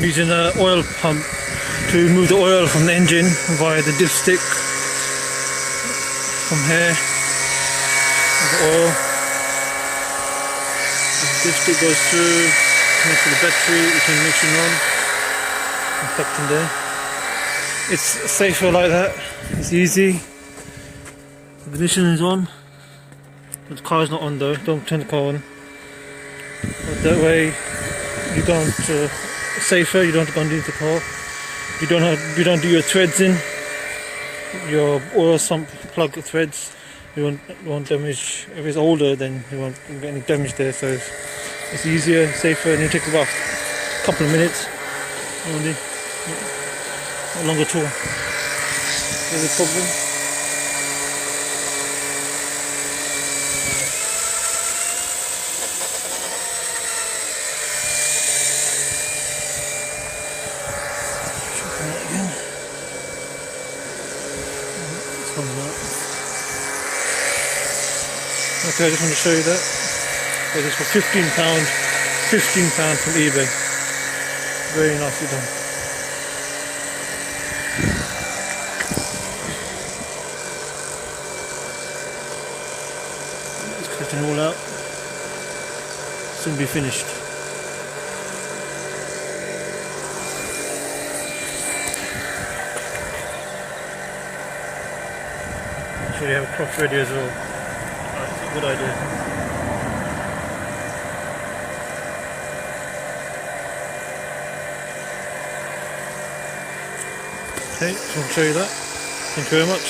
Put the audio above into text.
using an oil pump to remove the oil from the engine via the dipstick from here. The oil. The dipstick goes through, connects to the battery, you turn the ignition on, and plugged in there. It's safer like that, it's easy. The ignition is on, but the car is not on though, don't turn the car on. But that way you don't, safer, you don't have to go underneath the car. You don't do your threads in, your oil sump plug threads. You won't damage. If it's older, then you won't get any damage there. So it's easier, safer, and it takes about a couple of minutes only, not longer at all. There's a problem. Again. This one's out. Okay, I just want to show you that. This is for £15 from eBay. Very nicely done. Just cutting it all out. Soon be finished. So you have a crop ready as well. That's a good idea. Okay, just want to show you that. Thank you very much.